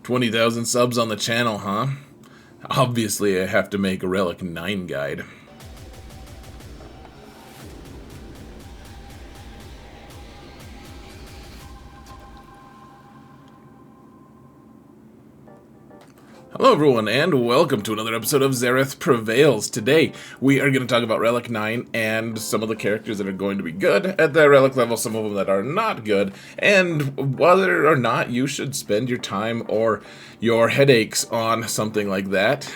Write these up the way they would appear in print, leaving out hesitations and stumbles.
20,000 subs on the channel, huh? Obviously, I have to make a Relic 9 guide. Hello everyone, and welcome to another episode of Zareth Prevails. Today, we are going to talk about Relic 9 and some of the characters that are going to be good at that Relic level, some of them that are not good, and whether or not you should spend your time or your headaches on something like that.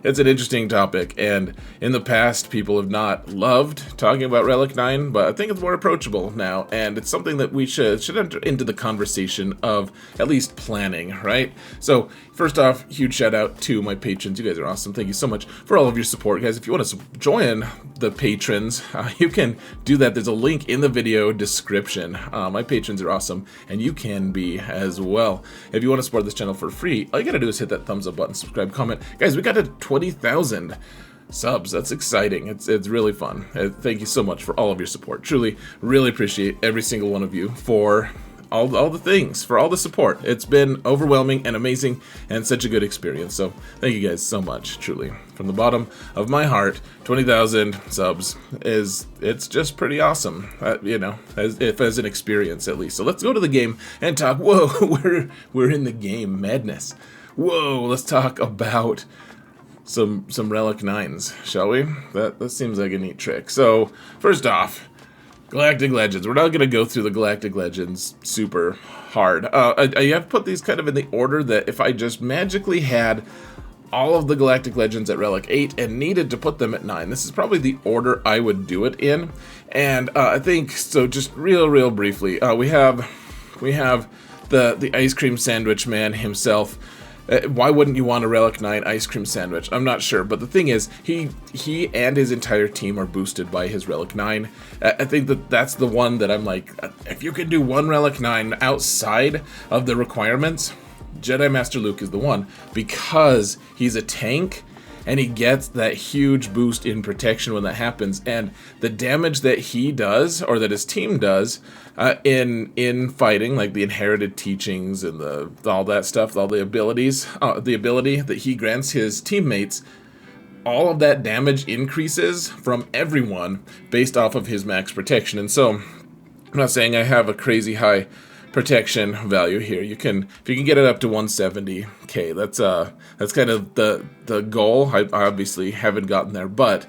It's an interesting topic, and in the past, people have not loved talking about Relic 9, but I think it's more approachable now, and it's something that we should enter into the conversation of at least planning, right? So, first off, huge shout out to my patrons. You guys are awesome. Thank you so much for all of your support, guys. If you want to join the patrons, you can do that. There's a link in the video description. My patrons are awesome, and you can be as well. If you want to support this channel for free, all you gotta do is hit that thumbs up button, subscribe, comment. Guys, we got to 20,000 subs. That's exciting. It's really fun. Thank you so much for all of your support. Truly, really appreciate every single one of you for all the things, for all the support. It's been overwhelming and amazing and such a good experience. So thank you guys so much, truly. From the bottom of my heart, 20,000 subs it's just pretty awesome, you know, as an experience at least. So let's go to the game and talk. Whoa, we're in the game. Madness. Whoa, let's talk about some Relic 9s, shall we? That seems like a neat trick. So, first off, Galactic Legends. We're not going to go through the Galactic Legends super hard. I have put these kind of in the order that if I just magically had all of the Galactic Legends at Relic 8 and needed to put them at 9, this is probably the order I would do it in. And I think, so just real briefly, we have the ice cream sandwich man himself. Why wouldn't you want a Relic 9 ice cream sandwich? I'm not sure, but the thing is, he and his entire team are boosted by his Relic 9. I think that's the one that I'm like, if you can do one Relic 9 outside of the requirements, Jedi Master Luke is the one, because he's a tank, and he gets that huge boost in protection when that happens, and the damage that he does, or that his team does, in fighting, like the inherited teachings and all that stuff, all the abilities, the ability that he grants his teammates, all of that damage increases from everyone based off of his max protection. And so, I'm not saying I have a crazy high protection value here. If you can get it up to 170k, that's kind of the goal. I obviously haven't gotten there, but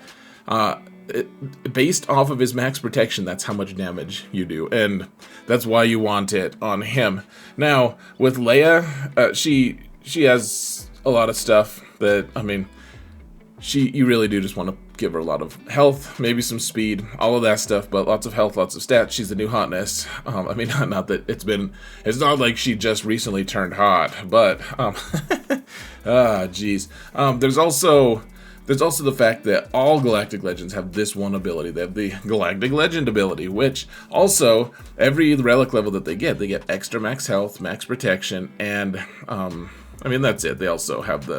based off of his max protection, that's how much damage you do, and that's why you want it on him. Now with Leia, she has a lot of stuff that, I mean, you really do just want to give her a lot of health, maybe some speed, all of that stuff, but lots of health, lots of stats. She's the new hotness. I mean, not that it's not like she just recently turned hot, but, geez. There's also the fact that all Galactic Legends have this one ability. They have the Galactic Legend ability, which also, every Relic level that they get extra max health, max protection, and, I mean, that's it. They also have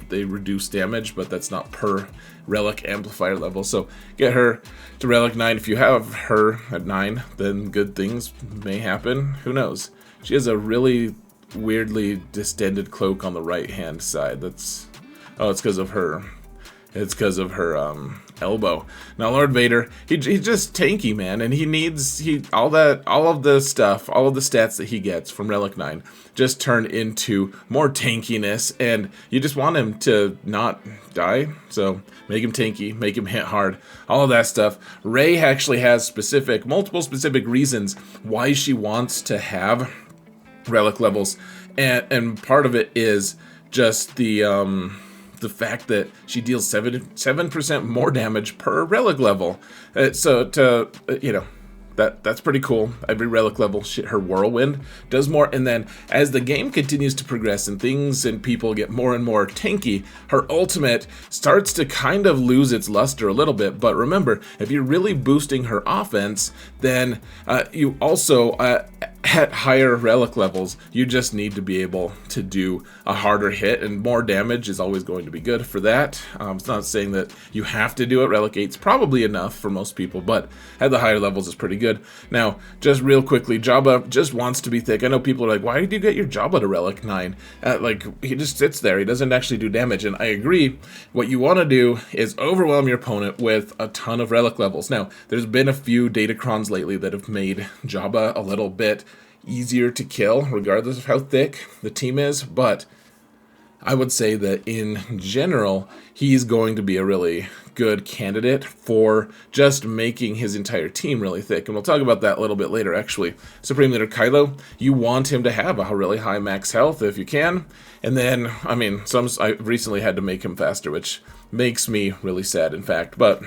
they reduce damage, but that's not per Relic amplifier level. So get her to Relic 9. If you have her at 9, then good things may happen. Who knows? She has a really weirdly distended cloak on the right-hand side. It's because of her. It's because of her elbow. Now Lord Vader, he's just tanky, man, and he needs all of the stats that he gets from Relic 9 just turn into more tankiness, and you just want him to not die. So make him tanky, make him hit hard, all of that stuff. Rey actually has multiple specific reasons why she wants to have Relic levels, and part of it is just the fact that she deals 7% more damage per Relic level. That's pretty cool. Every Relic level, her Whirlwind does more, and then as the game continues to progress and things and people get more and more tanky, her ultimate starts to kind of lose its luster a little bit. But remember, if you're really boosting her offense, then you also at higher Relic levels, you just need to be able to do a harder hit, and more damage is always going to be good for that. It's not saying that you have to do it. Relic 8's probably enough for most people, but at the higher levels it's pretty good. Now, just real quickly, Jabba just wants to be thick. I know people are like, why did you get your Jabba to Relic 9? Like, he just sits there. He doesn't actually do damage, and I agree. What you want to do is overwhelm your opponent with a ton of Relic levels. Now, there's been a few Datacrons lately that have made Jabba a little bit easier to kill, regardless of how thick the team is, but I would say that in general, he's going to be a really good candidate for just making his entire team really thick. And we'll talk about that a little bit later, actually. Supreme Leader Kylo, you want him to have a really high max health if you can. And then, I mean, I recently had to make him faster, which makes me really sad, in fact. But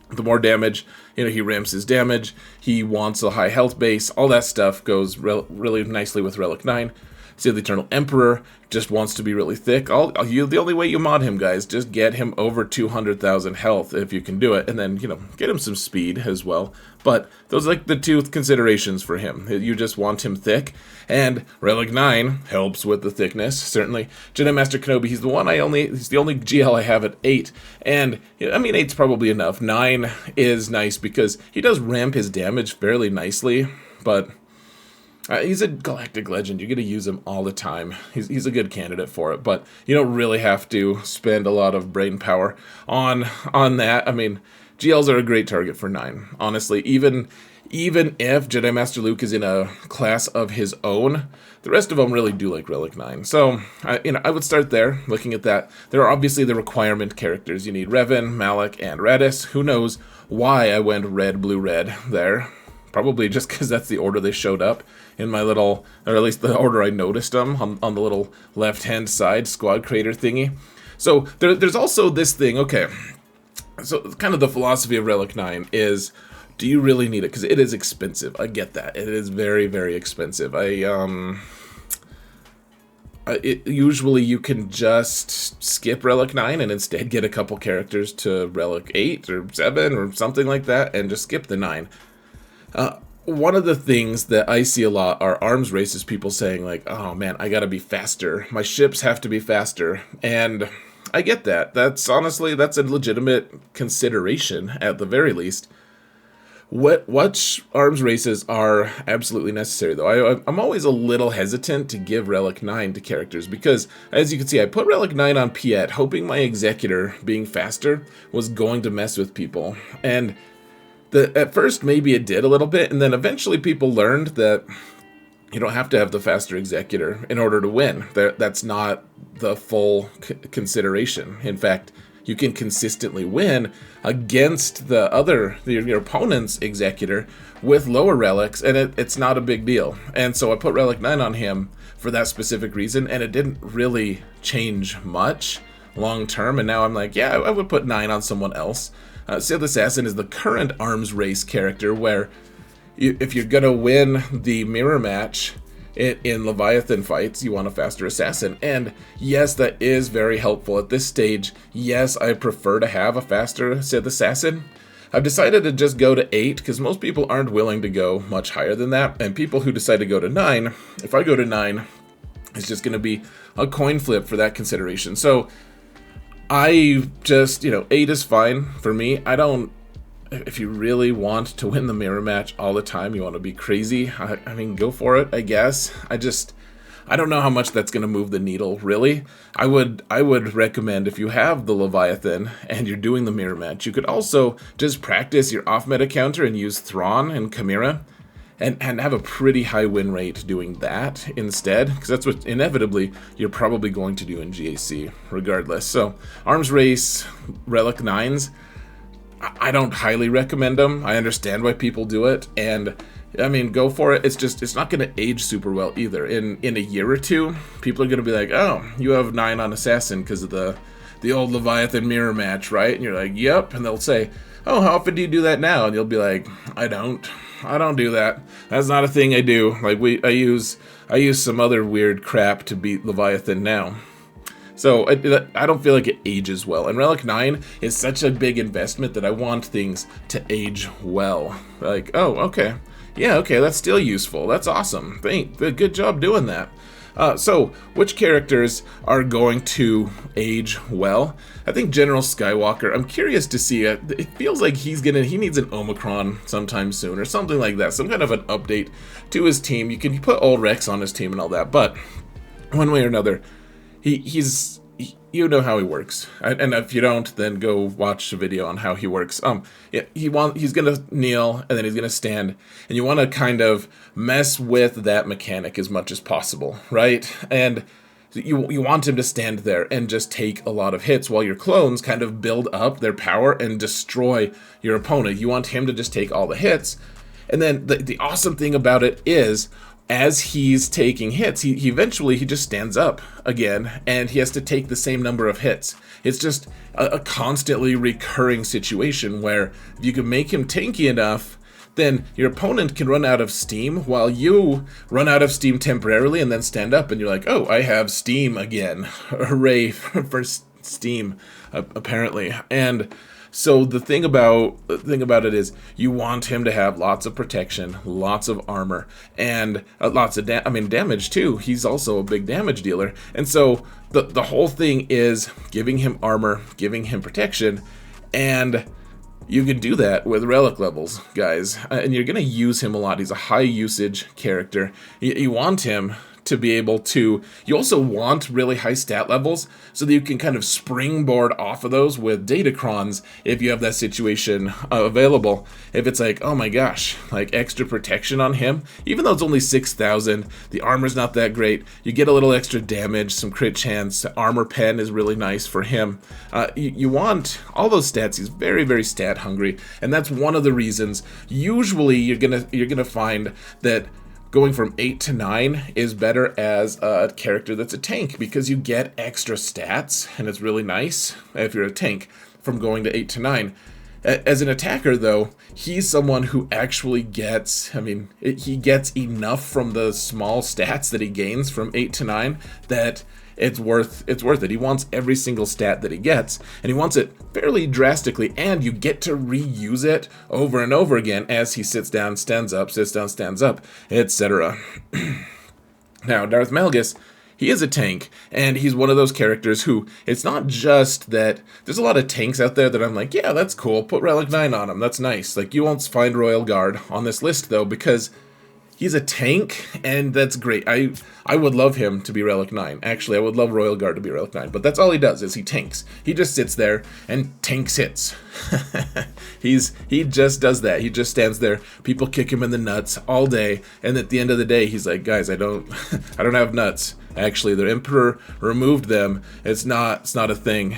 the more damage, he ramps his damage. He wants a high health base. All that stuff goes really nicely with Relic 9. See, the Eternal Emperor just wants to be really thick. The only way you mod him, guys, just get him over 200,000 health if you can do it, and then, get him some speed as well. But those are like the two considerations for him. You just want him thick, and Relic 9 helps with the thickness, certainly. Jedi Master Kenobi, he's the only GL I have at 8, and, I mean, 8's probably enough. 9 is nice because he does ramp his damage fairly nicely, but he's a galactic legend. You're going to use him all the time. He's a good candidate for it, but you don't really have to spend a lot of brain power on that. I mean, GLs are a great target for 9, honestly. Even if Jedi Master Luke is in a class of his own, the rest of them really do like Relic 9. So, I would start there, looking at that. There are obviously the requirement characters. You need Revan, Malak, and Radis. Who knows why I went red, blue, red there. Probably just because that's the order they showed up in my little, or at least the order I noticed them on the little left-hand side squad creator thingy. So there's also this thing, okay. So kind of the philosophy of Relic 9 is, do you really need it? Because it is expensive. I get that. It is very, very expensive. Usually you can just skip Relic 9 and instead get a couple characters to Relic 8 or 7 or something like that and just skip the 9. One of the things that I see a lot are arms races, people saying like, oh man, I gotta be faster. My ships have to be faster. And I get that. That's a legitimate consideration at the very least. What arms races are absolutely necessary, though. I'm always a little hesitant to give Relic 9 to characters because, as you can see, I put Relic 9 on Piet, hoping my Executor being faster was going to mess with people. And at first, maybe it did a little bit, and then eventually people learned that you don't have to have the faster Executor in order to win. That's not the full consideration. In fact, you can consistently win against your opponent's Executor with lower relics, and it's not a big deal. And so I put Relic 9 on him for that specific reason, and it didn't really change much long term, and now I'm like, yeah, I would put 9 on someone else. Sith Assassin is the current arms race character where if you're going to win the mirror match in Leviathan fights, you want a faster assassin. And yes, that is very helpful at this stage. Yes, I prefer to have a faster Sith Assassin. I've decided to just go to 8 because most people aren't willing to go much higher than that. And people who decide to go to 9, if I go to 9, it's just going to be a coin flip for that consideration. So I just, 8 is fine for me. If you really want to win the mirror match all the time, you want to be crazy, I mean, go for it, I guess. I don't know how much that's going to move the needle, really. I would recommend if you have the Leviathan and you're doing the mirror match, you could also just practice your off-meta counter and use Thrawn and Chimera and have a pretty high win rate doing that instead, because that's what inevitably you're probably going to do in GAC regardless. So arms race Relic 9s, I don't highly recommend them. I understand why people do it, and I mean, go for it. It's not going to age super well either. In a year or two, people are going to be like, oh, you have 9 on Assassin because of the old Leviathan mirror match, right? And you're like, yep. And they'll say, oh, how often do you do that now? And you'll be like, I don't do that. That's not a thing I do. Like I use some other weird crap to beat Leviathan now. So I don't feel like it ages well. And Relic 9 is such a big investment that I want things to age well. Like, oh, okay. Yeah, okay, that's still useful. That's awesome. Good job doing that. So, which characters are going to age well? I think General Skywalker, I'm curious to see, it feels like he needs an Omicron sometime soon, or something like that, some kind of an update to his team. You can put old Rex on his team and all that, but one way or another, he's you know how he works, and if you don't, then go watch a video on how he works. Yeah, he's gonna kneel and then he's gonna stand, and you want to kind of mess with that mechanic as much as possible, right? And you want him to stand there and just take a lot of hits while your clones kind of build up their power and destroy your opponent. You want him to just take all the hits, and then the awesome thing about it is, as he's taking hits, he eventually just stands up again, and he has to take the same number of hits. It's just a constantly recurring situation where if you can make him tanky enough, then your opponent can run out of steam while you run out of steam temporarily and then stand up, and you're like, oh, I have steam again. Hooray for steam, apparently. And so the thing about it is, you want him to have lots of protection, lots of armor, and lots of damage too. He's also a big damage dealer, and so the whole thing is giving him armor, giving him protection, and you can do that with relic levels, guys. And you're gonna use him a lot. He's a high usage character. You want him to be able to, you also want really high stat levels so that you can kind of springboard off of those with datacrons if you have that situation available. If it's like, oh my gosh, like extra protection on him, even though it's only 6,000, the armor's not that great, you get a little extra damage, some crit chance, armor pen is really nice for him. You want all those stats. He's very, very stat hungry, and that's one of the reasons usually you're gonna find that going from 8 to 9 is better as a character that's a tank, because you get extra stats, and it's really nice if you're a tank from going to 8 to 9. As an attacker, though, he's someone who actually gets, he gets enough from the small stats that he gains from 8 to 9 that it's worth it. He wants every single stat that he gets, and he wants it fairly drastically, and you get to reuse it over and over again as he sits down, stands up, sits down, stands up, etc. Now, Darth Malgus, he is a tank, and he's one of those characters who, it's not just that, there's a lot of tanks out there that I'm like, yeah, that's cool, put Relic 9 on him, that's nice. Like, you won't find Royal Guard on this list, though, because he's a tank, and that's great. I would love him to be Relic 9. Actually, I would love Royal Guard to be Relic 9, but that's all he does, is he tanks. He just sits there and tanks hits. He just does that. He just stands there. People kick him in the nuts all day, and at the end of the day, he's like, guys, I don't have nuts. Actually, the Emperor removed them. It's not a thing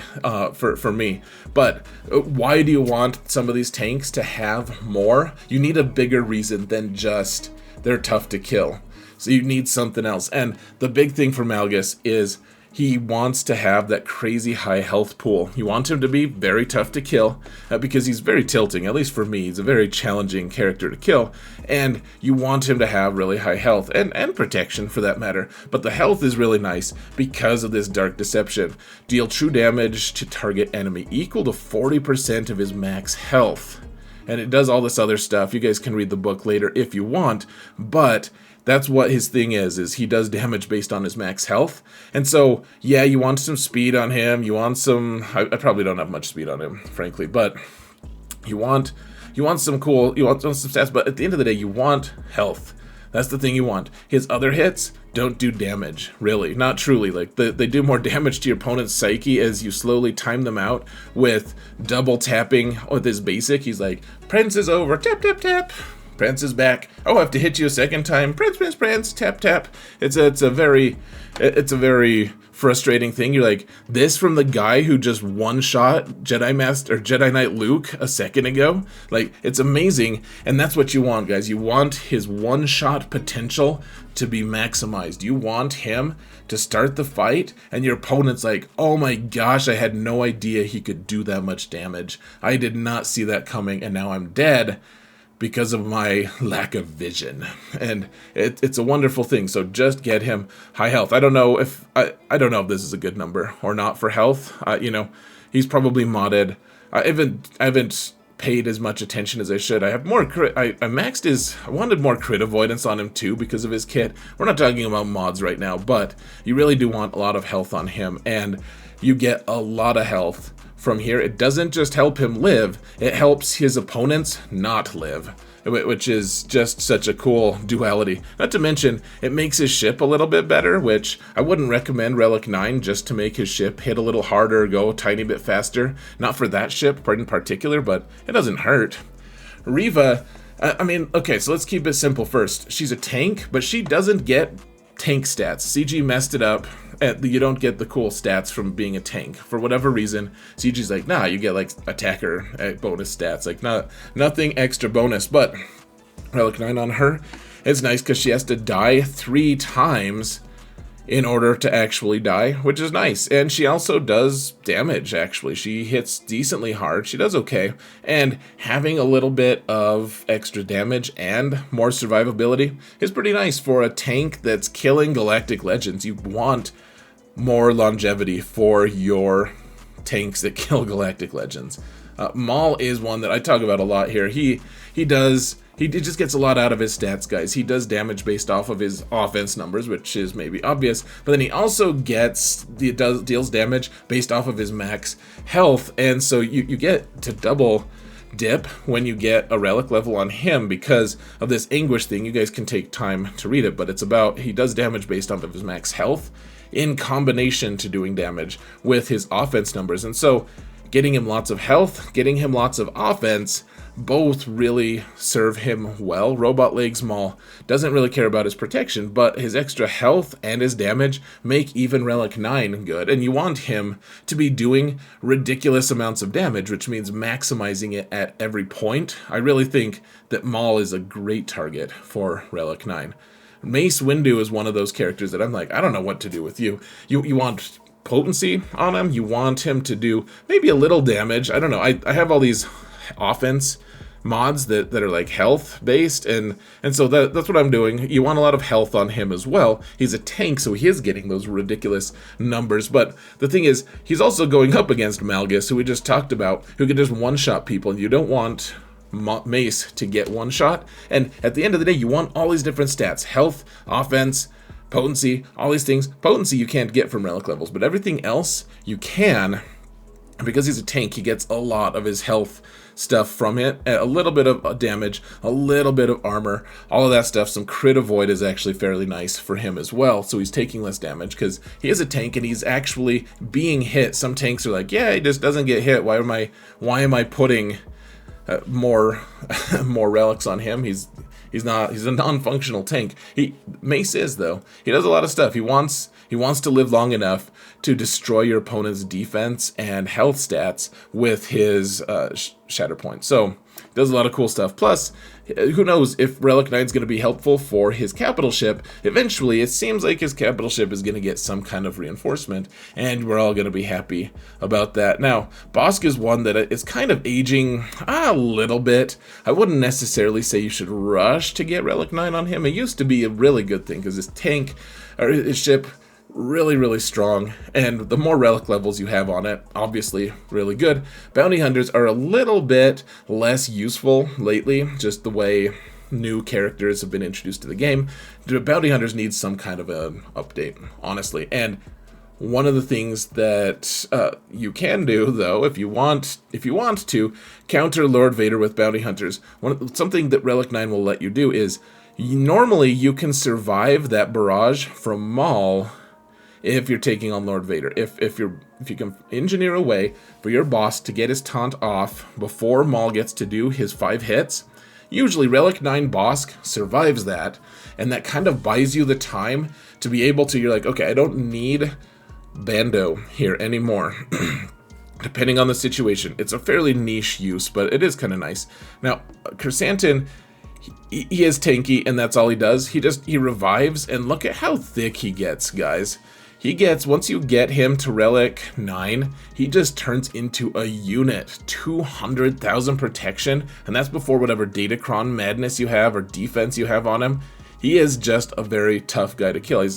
for me. But why do you want some of these tanks to have more? You need a bigger reason than just they're tough to kill. So you need something else. And the big thing for Malgus is he wants to have that crazy high health pool. You want him to be very tough to kill because he's very tilting, at least for me. He's a very challenging character to kill. And you want him to have really high health and protection for that matter. But the health is really nice because of this Dark Deception. Deal true damage to target enemy equal to 40% of his max health. And it does all this other stuff. You guys can read the book later if you want, but that's what his thing is he does damage based on his max health. And so, yeah, you want some speed on him, you want some, I probably don't have much speed on him, frankly, but you want some stats, but at the end of the day, you want health. That's the thing you want. His other hits don't do damage, really. Not truly. Like, they do more damage to your opponent's psyche as you slowly time them out with double tapping with his basic. He's like, Prince is over, tap, tap, tap. Prince is back. Oh, I have to hit you a second time. Prince, tap, tap. It's a very frustrating thing. You're like, this from the guy who just one-shot Jedi Knight Luke a second ago? Like, it's amazing, and that's what you want, guys. You want his one-shot potential to be maximized. You want him to start the fight, and your opponent's like, oh my gosh, I had no idea he could do that much damage. I did not see that coming, and now I'm dead because of my lack of vision. And it's a wonderful thing. So just get him high health. I don't know if this is a good number or not for health. He's probably modded. I haven't paid as much attention as I should. I have more crit. I wanted more crit avoidance on him too because of his kit. We're not talking about mods right now, but you really do want a lot of health on him, and you get a lot of health from here. It doesn't just help him live, it helps his opponents not live, which is just such a cool duality. Not to mention, it makes his ship a little bit better, which I wouldn't recommend Relic 9 just to make his ship hit a little harder, go a tiny bit faster. Not for that ship in particular, but it doesn't hurt. Reva, I mean, okay, so let's keep it simple first. She's a tank, but she doesn't get tank stats. CG messed it up. You don't get the cool stats from being a tank. For whatever reason, CG's like, nah, you get like attacker bonus stats. Like, nothing extra bonus. But Relic 9 on her, it's nice because she has to die 3 times in order to actually die, which is nice. And she also does damage, actually. She hits decently hard. She does okay. And having a little bit of extra damage and more survivability is pretty nice for a tank that's killing Galactic Legends. You want more longevity for your tanks that kill Galactic Legends. Maul is one that I talk about a lot here. He just gets a lot out of his stats, guys. He does damage based off of his offense numbers, which is maybe obvious, but then he also deals damage based off of his max health, and so you get to double dip when you get a relic level on him because of this anguish thing. You guys can take time to read it, but it's about he does damage based off of his max health in combination to doing damage with his offense numbers, and so getting him lots of health, getting him lots of offense, both really serve him well. Robot Legs Maul doesn't really care about his protection, but his extra health and his damage make even Relic 9 good, and you want him to be doing ridiculous amounts of damage, which means maximizing it at every point. I really think that Maul is a great target for Relic 9. Mace Windu is one of those characters that I'm like, I don't know what to do with you. You want potency on him, you want him to do maybe a little damage. I don't know. I have all these offense mods that are like health based, and so that's what I'm doing. You want a lot of health on him as well. He's a tank, so he is getting those ridiculous numbers, but the thing is, he's also going up against Malgus, who we just talked about, who can just one-shot people, and you don't want Mace to get one shot. And at the end of the day, you want all these different stats: health, offense, potency, all these things. Potency you can't get from relic levels, but everything else you can. Because he's a tank, he gets a lot of his health stuff from it, a little bit of damage, a little bit of armor, all of that stuff. Some crit avoid is actually fairly nice for him as well, so he's taking less damage because he is a tank and he's actually being hit. Some tanks are like, yeah, he just doesn't get hit. Why am I putting more relics on him? He's a non-functional tank. Mace is, though. He does a lot of stuff. He wants to live long enough to destroy your opponent's defense and health stats with his shatter point. So he does a lot of cool stuff. Plus, who knows if Relic 9 is going to be helpful for his capital ship. Eventually, it seems like his capital ship is going to get some kind of reinforcement, and we're all going to be happy about that. Now, Bosk is one that is kind of aging a little bit. I wouldn't necessarily say you should rush to get Relic 9 on him. It used to be a really good thing because his tank, or his ship, really, really strong, and the more relic levels you have on it, obviously really good. Bounty hunters are a little bit less useful lately, just the way new characters have been introduced to the game. Bounty hunters need some kind of an update, honestly. And one of the things that you can do, though, if you want to counter Lord Vader with bounty hunters, something that Relic 9 will let you do is normally you can survive that barrage from Maul if you're taking on Lord Vader. If you can engineer a way for your boss to get his taunt off before Maul gets to do his 5 hits, usually Relic 9 Bosk survives that, and that kind of buys you the time to be able to, you're like, okay, I don't need Bando here anymore. Depending on the situation. It's a fairly niche use, but it is kind of nice. Now, Chrysanthemum, he is tanky, and that's all he does. He revives, and look at how thick he gets, guys. Once you get him to Relic 9, he just turns into a unit. 200,000 protection, and that's before whatever Datacron madness you have or defense you have on him. He is just a very tough guy to kill. I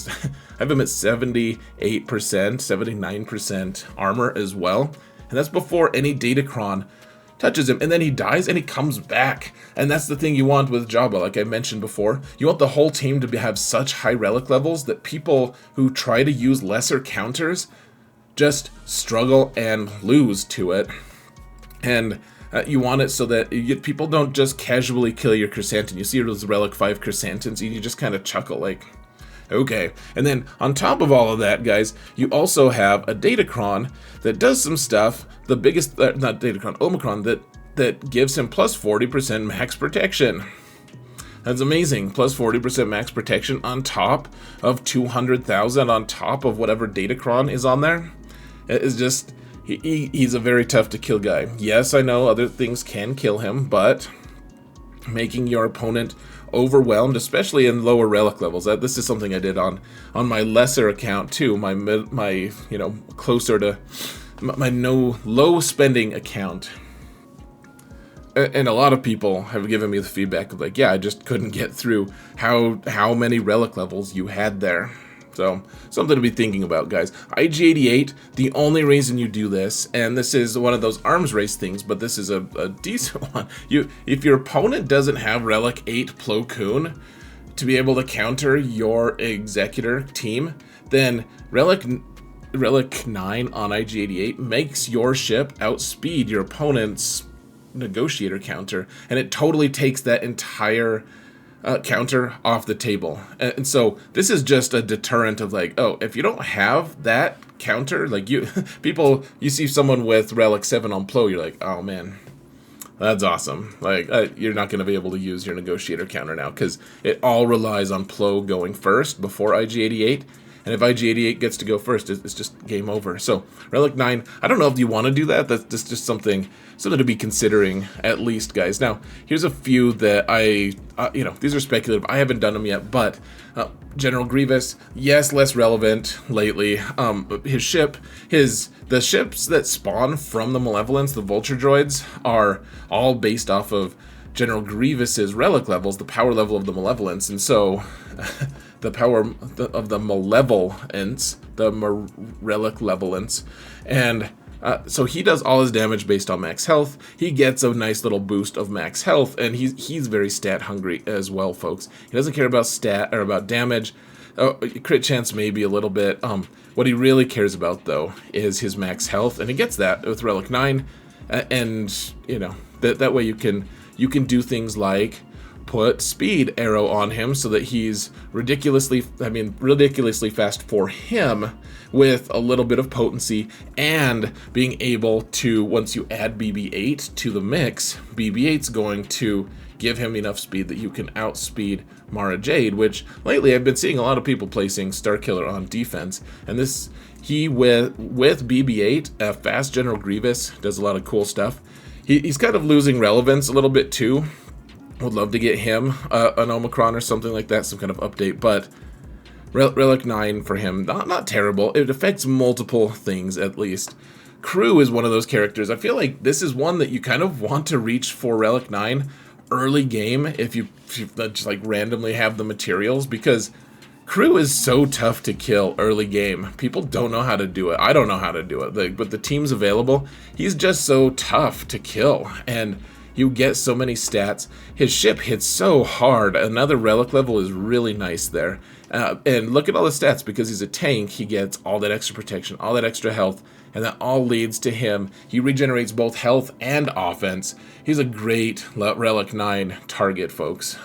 have him at 78%, 79% armor as well, and that's before any Datacron touches him, and then he dies and he comes back. And that's the thing you want with Jabba, like I mentioned before. You want the whole team to have such high relic levels that people who try to use lesser counters just struggle and lose to it. And you want it so that people don't just casually kill your Chrysanthemum. You see those Relic 5 Chrysanthemums, and you just kind of chuckle like, okay. And then on top of all of that, guys, you also have a Datacron that does some stuff. The biggest, not Datacron, Omicron, that gives him plus 40% max protection. That's amazing. Plus 40% max protection on top of 200,000 on top of whatever Datacron is on there. It is just, he's a very tough to kill guy. Yes, I know other things can kill him, but making your opponent overwhelmed, especially in lower relic levels. This is something I did on my lesser account too, my closer to my no low spending account. And a lot of people have given me the feedback of like, yeah, I just couldn't get through how many relic levels you had there. So, something to be thinking about, guys. IG-88, the only reason you do this, and this is one of those arms race things, but this is a decent one. If your opponent doesn't have Relic 8 Plo Koon to be able to counter your Executor team, then Relic 9 on IG-88 makes your ship outspeed your opponent's Negotiator counter, and it totally takes that entire counter off the table. And so this is just a deterrent of like, oh, if you don't have that counter, like you see someone with Relic 7 on Plo, you're like, oh man, that's awesome. Like you're not going to be able to use your Negotiator counter now because it all relies on Plo going first before IG-88. And if IG-88 gets to go first, it's just game over. So Relic 9, I don't know if you want to do that. That's just something to be considering at least, guys. Now, here's a few that these are speculative. I haven't done them yet, but General Grievous, yes, less relevant lately. His ship, the ships that spawn from the Malevolence, the Vulture Droids, are all based off of General Grievous's relic levels, the power level of the Malevolence, and so the power of the Malevolence, the relic levelance, and so he does all his damage based on max health. He gets a nice little boost of max health, and he's very stat hungry as well, folks. He doesn't care about stat or about damage. Crit chance maybe a little bit. What he really cares about though is his max health, and he gets that with Relic 9, and that way you can do things like put speed arrow on him so that he's ridiculously fast for him with a little bit of potency, and being able to, once you add BB-8 to the mix, BB-8's going to give him enough speed that you can outspeed Mara Jade, which lately I've been seeing a lot of people placing Starkiller on defense, and with BB-8, a fast General Grievous does a lot of cool stuff. He's kind of losing relevance a little bit too. Would love to get him an Omicron or something like that, some kind of update, but Relic 9 for him, not terrible. It affects multiple things at least. Crew is one of those characters. I feel like this is one that you kind of want to reach for Relic 9 early game if you just like randomly have the materials, because Crew is so tough to kill early game. People don't know how to do it. I don't know how to do it, but the team's available. He's just so tough to kill, and you get so many stats. His ship hits so hard. Another relic level is really nice there. And look at all the stats. Because he's a tank, he gets all that extra protection, all that extra health, and that all leads to him. He regenerates both health and offense. He's a great Relic 9 target, folks.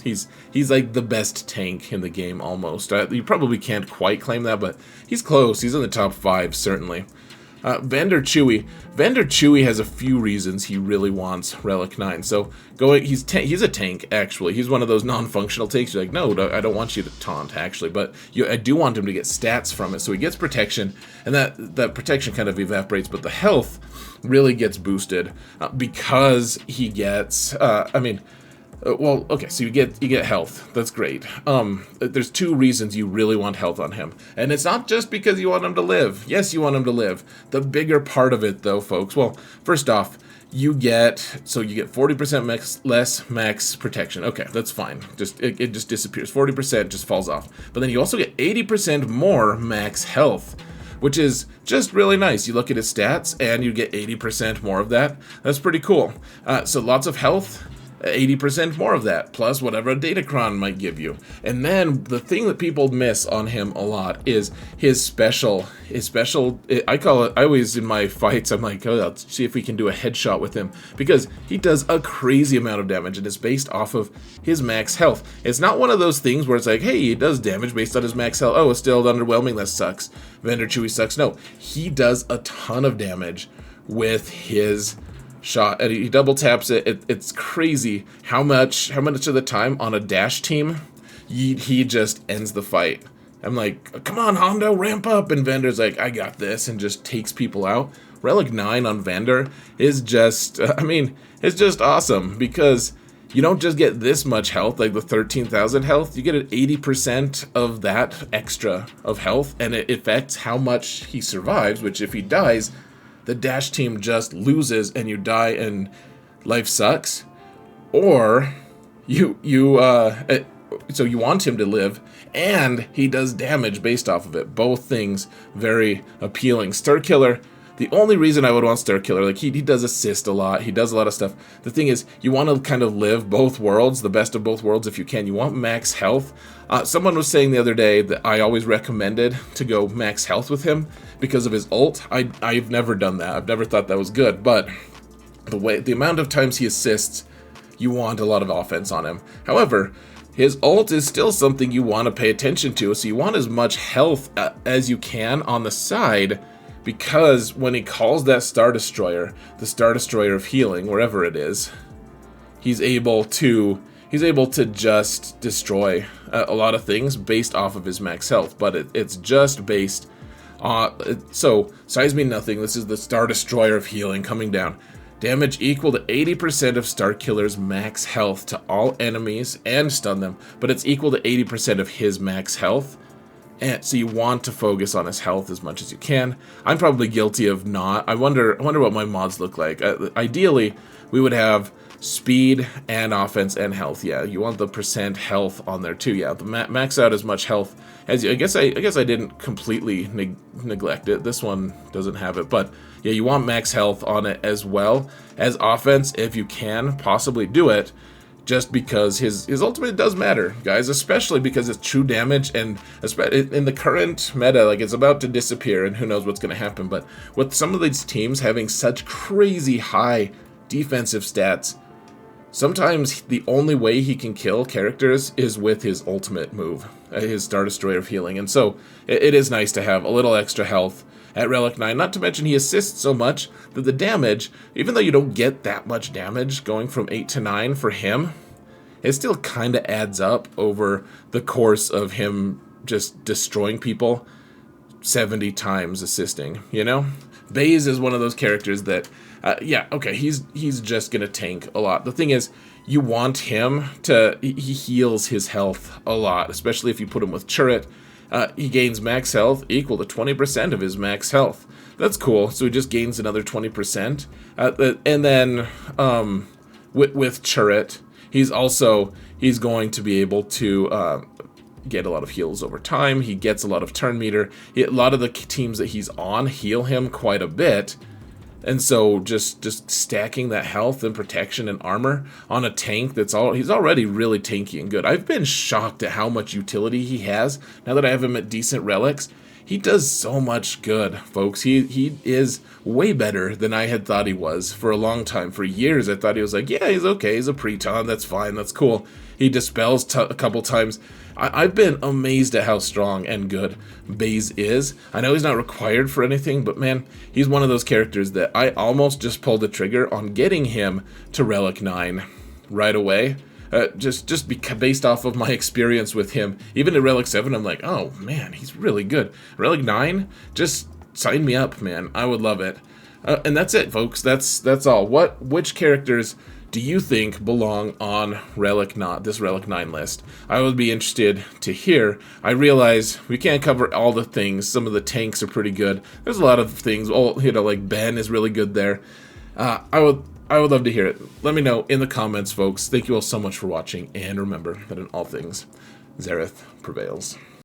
He's like the best tank in the game almost. You probably can't quite claim that, but he's close. He's in the top 5, certainly. Vander Chewie has a few reasons he really wants Relic 9. So he's a tank, actually. He's one of those non-functional tanks. You're like, no, I don't want you to taunt, actually. But I do want him to get stats from it. So he gets protection, and that protection kind of evaporates. But the health really gets boosted because he gets, so you get health. That's great. There's 2 reasons you really want health on him. And it's not just because you want him to live. Yes, you want him to live. The bigger part of it, though, folks, well, first off, you get 40% less max protection. Okay, that's fine. It just disappears. 40% just falls off. But then you also get 80% more max health, which is just really nice. You look at his stats, and you get 80% more of that. That's pretty cool. So lots of health, 80% more of that, plus whatever a Datacron might give you. And then the thing that people miss on him a lot is his special, I call it, I always in my fights, I'm like, oh, let's see if we can do a headshot with him, because he does a crazy amount of damage, and it's based off of his max health. It's not one of those things where it's like, hey, he does damage based on his max health. Oh, it's still underwhelming, that sucks. Vendor Chewie sucks. No, he does a ton of damage with his shot, and he double taps it. It's crazy how much of the time on a dash team he just ends the fight. I'm like, come on, Hondo, ramp up, and Vander's like, I got this, and just takes people out. Relic 9 on Vander is just, it's just awesome, because you don't just get this much health, like the 13,000 health, you get an 80% of that extra of health, and it affects how much he survives, which if he dies, the dash team just loses and you die and life sucks. Or so you want him to live, and he does damage based off of it. Both things very appealing. Starkiller, the only reason I would want Starkiller, like he does assist a lot, he does a lot of stuff. The thing is, you want to kind of live both worlds, the best of both worlds if you can. You want max health. Someone was saying the other day that I always recommended to go max health with him because of his ult. I've never done that. I've never thought that was good, but the amount of times he assists, you want a lot of offense on him. However, his ult is still something you want to pay attention to, so you want as much health as you can on the side, because when he calls that Star Destroyer, the Star Destroyer of healing, wherever it is, he's able to just destroy a lot of things based off of his max health, but it's just based on, so size mean nothing. This is the Star Destroyer of healing coming down. Damage equal to 80% of Starkiller's max health to all enemies and stun them, but it's equal to 80% of his max health. And so you want to focus on his health as much as you can. I'm probably guilty of not. I wonder what my mods look like. Ideally, we would have speed and offense and health. Yeah, you want the percent health on there too. Yeah, the max out as much health as you. I guess I didn't completely neglect it. This one doesn't have it, but yeah, you want max health on it as well as offense if you can possibly do it. Just because his ultimate does matter, guys, especially because it's true damage, and in the current meta, like, it's about to disappear, and who knows what's going to happen. But with some of these teams having such crazy high defensive stats, sometimes the only way he can kill characters is with his ultimate move, his Star Destroyer of healing. And so it is nice to have a little extra health at Relic 9, not to mention he assists so much that the damage, even though you don't get that much damage going from 8 to 9 for him, it still kind of adds up over the course of him just destroying people 70 times assisting, you know? Baze is one of those characters that, yeah, okay, he's just gonna tank a lot. The thing is, you want him to, he heals his health a lot, especially if you put him with Turret. He gains max health equal to 20% of his max health. That's cool. So he just gains another 20%. And then with Turret, he's going to be able to get a lot of heals over time. He gets a lot of turn meter. A lot of the teams that he's on heal him quite a bit. And so just stacking that health and protection and armor on a tank he's already really tanky and good. I've been shocked at how much utility he has now that I have him at decent relics. He does so much good, folks. He is way better than I had thought he was for a long time. For years, I thought he was like, yeah, he's okay. He's a Preton. That's fine. That's cool. He dispels a couple times. I've been amazed at how strong and good Baze is. I know he's not required for anything, but man, he's one of those characters that I almost just pulled the trigger on getting him to Relic 9 right away. Just based off of my experience with him. Even at Relic 7, I'm like, oh man, he's really good. Relic 9, just sign me up, man. I would love it. And that's it, folks. That's all. Which characters do you think belong on this Relic 9 list? I would be interested to hear. I realize we can't cover all the things. Some of the tanks are pretty good. There's a lot of things. Oh, like Ben is really good there. I would love to hear it. Let me know in the comments, folks. Thank you all so much for watching, and remember that in all things, Xaereth prevails.